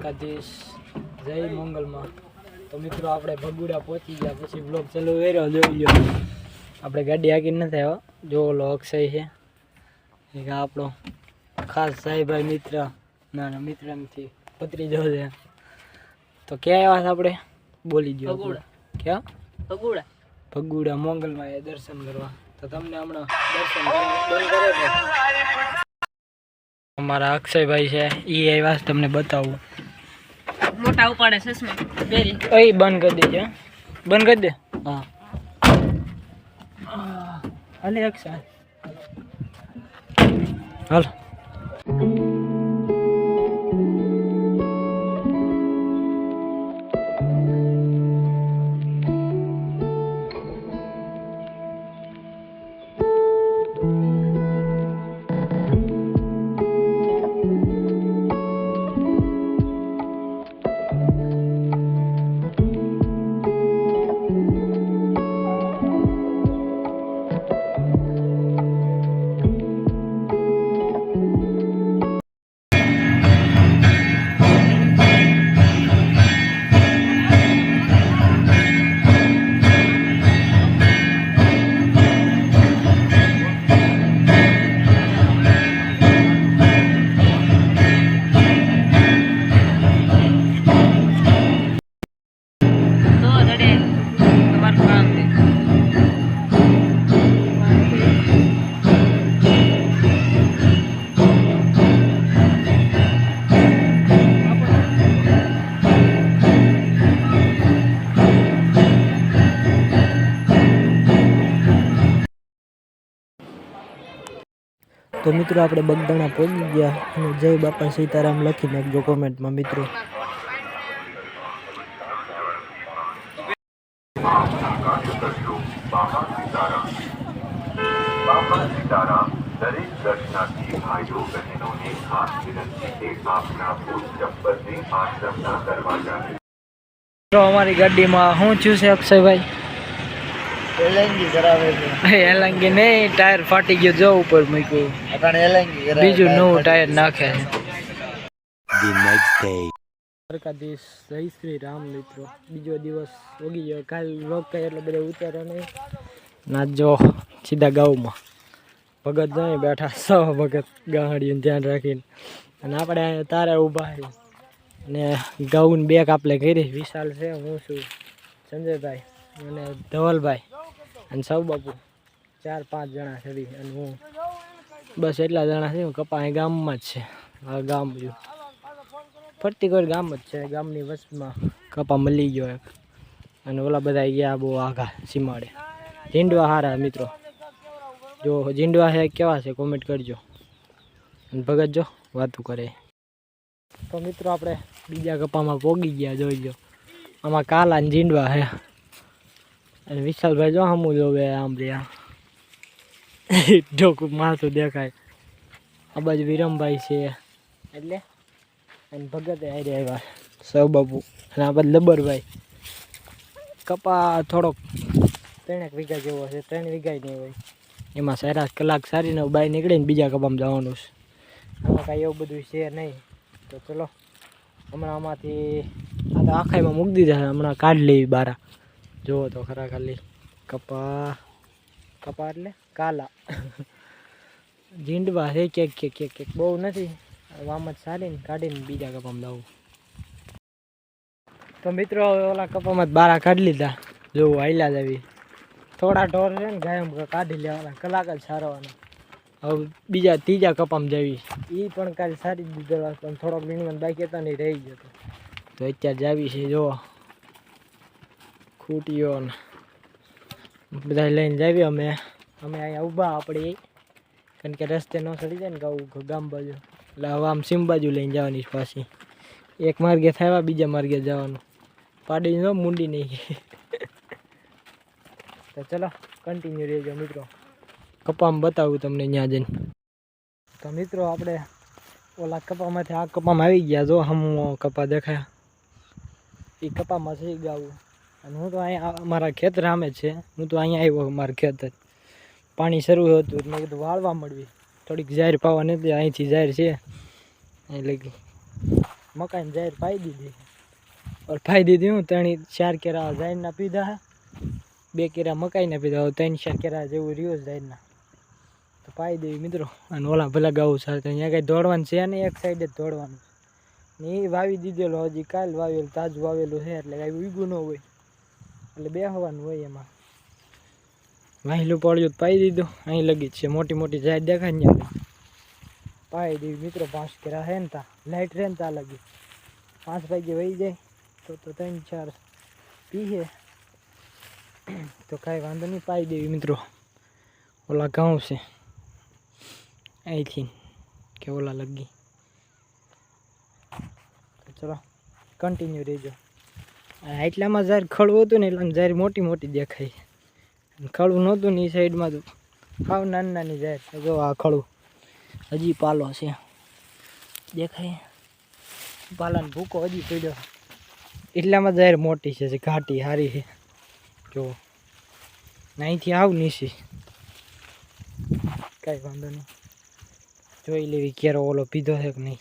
દ્વારકાધીશ જય મંગલમાં। તો મિત્રો આપણે ભગુડા પહોંચી ગયા પછી બ્લોગ ચાલુ કર્યો જોઈ લો। આપણે ગાડી આગળ નથી આવ્યો જો ઓલો અક્ષય છે એક આપણો ખાસ સાહેબભાઈ મિત્ર ના મિત્ર નથી ભત્રીજો છે। તો ક્યાં આવ્યા આપણે બોલી ગયો ક્યાં ભગુડા મંગલમાં એ દર્શન કરવા। તો તમને હમણાં દર્શન બંધ કરે છે અમારા અક્ષયભાઈ છે એ આવ્યા તમને બતાવું મોટા ઉપાડે ચશ્મા બેરી ઓય બંધ કરી દેજો બંધ કરી દે હા હાલે અક્ષય હાલ तो मित्रों આપણે બગદાણા પહોંચી ગયા અને જય બાપા સીતારામ લખી નાખજો કોમેન્ટમાં મિત્રો। बाबा सीताराम दरेक दर्शनार्थी भाइयों बहनों ने खास विनंती से अपना बूट चप्पल में आश्रम न करवा जाए। तो हमारी गाड़ी में हूँ छू से अक्षय भाई एलएनजी करावे છે એલંગી નહીં ટાયર ફાટી ગયો જો ઉપર મૂક્યું અટાણે એલએનજી કરાવે બીજું નવું ટાયર નાખે છે। The next day. દ્વારકાધીશ જય શ્રી રામ મિત્રો બીજો દિવસ ઉગી ગયો કાલ વ્લોગ કઈ એટલે બધે ઉતારો નહીં ના જો સીધા ગામમાં ભગત જાય બેઠા સૌ ભગત ગાહડીયું ધ્યાન રાખીને અને આપણે તારે ઊભા છે અને ગાઉન બેગ આપણે કરી વિશાલ છે હું છું સંજયભાઈ અને ધવલભાઈ અને સૌ બાપુ 4-5 જણા છે અને હું બસ એટલા જણા છે કપા અહીં ગામમાં જ છે આ ગામ રહ્યું ફરતી કોઈ ગામ જ છે ગામની વસ્તીમાં કપા મળી ગયો એક અને ઓલા બધા ગયા બહુ આઘા સીમાડે ઝીંડવા હારા મિત્રો જો ઝીંડવા છે કેવા છે કોમેન્ટ કરજો અને ભગત જો વાતું કરે। તો મિત્રો આપણે બીજા કપામાં પોગી ગયા જોઈ લો આમાં કાલા ને ઝીંડવા છે અને વિશાલભાઈ જો હમું જોવે આમ રહ્યા ઢોકું માથું દેખાય આ બાજુ વિરમભાઈ છે એટલે અને ભગતે હારે આવ્યા સૌ બાપુ અને આ બાજુ લબરભાઈ કપા થોડોક 3 વીઘા જેવો છે 3 વીઘા નહીં હોય એમાં સારા કલાક સારીને બાય નીકળીને બીજા કપામાં જવાનું છે આમાં કાંઈ એવું બધું છે નહીં। તો ચલો હમણાં આમાંથી આ તો આખાઈમાં મૂકી દીધા છે હમણાં કાઢી લેવી બારા જુઓ તો ખરા ખાલી કપા એટલે કાલા ઝીંડવા છે કેક બહુ નથી આમ જ સારીને કાઢીને બીજા કપામાં લાવું। તો મિત્રો ઓલા કપામાં બારા કાઢી લીધા જોવું હાલ્યા જ આવી થોડા ઢોર છે ને ગાયમ કાઢી લેવાના કલાક જ સારવાના હવે બીજા ત્રીજા કપામાં જવી એ પણ કાલે સારી દીધેલા પણ થોડોક વીણવાનું બાકી હતા ને રહી ગયો તો અત્યારે જાવી છે જો ખૂટીઓ ને બધા લઈને જાવી અમે અહીંયા ઊભા આપણે કારણ કે રસ્તે ન ચડી જાય ને ગામ બાજુ એટલે હવે આમ સીમ બાજુ લઈને જવાની પાછી એક માર્ગે થયા બીજા માર્ગે જવાનું પાડી ન મૂંડી નહીં તો ચલો કન્ટિન્યુ રહેજો મિત્રો કપામાં બતાવું તમને ત્યાં જઈને। તો મિત્રો આપણે ઓલા કપામાંથી આ કપામાં આવી ગયા જો હમ કપા દેખાયા એ કપામાં છે ગાવું અને હું તો અહીંયા અમારા ખેતર સામે છે હું તો અહીંયા આવ્યો મારા ખેતર પાણી શરૂ હતું મેં કીધું વાળવા મળવી થોડીક જાહેર પાવા નથી અહીંથી જાહેર છે એટલે મકાઈને જાહેર પાઈ દીધી ઓર પાઈ દીધી હું 3-4 કેરા જાહેરના પીધા 2 કેરા મકાઈના પીધા 3-4 કેરા જેવું રહ્યું જાહેરના તો પાઈ દેવી મિત્રો અને ઓલા ભલા ગાવું સારું અહીંયા કંઈ દોડવાનું છે ને એક સાઈડ જ દોડવાનું ને એ વાવી દીધેલો હજી કાલ વાવેલું તાજું વાવેલું છે એટલે કાંઈ ઉગ્યું ન હોય એટલે બેસવાનું હોય એમાં વાહેલું પડ્યું તો પાઈ દીધું અહીં લગી જ છે મોટી મોટી જાહેર દેખાય ને પાઈ દેવી મિત્રો 5 કેરા છે ને તા લાઇટ રહે ને તા લગી 5 વાગે વહી જાય તો 3-4 પીએ તો કાંઈ વાંધો નહીં પાઈ દેવી મિત્રો ઓલા ઘઉં છે અહીંથી કે ઓલા લગી તો ચલો કન્ટિન્યુ રહેજો એટલામાં જ્યારે ખડવું હતું ને એટલે જ્યારે મોટી મોટી દેખાય ખડવું નહોતું ને એ સાઈડમાં તો હાવ નાની નાની જાય જો આ ખડવું હજી પાલો છે દેખાય પાલાનો ભૂકો હજી પડ્યો એટલામાં જ્યારે મોટી છે ઘાટી સારી છે જો અહીંથી આવ નીસી કાંઈ વાંધો નહીં જોઈ લેવી કેરો ઓલો પીધો છે કે નહીં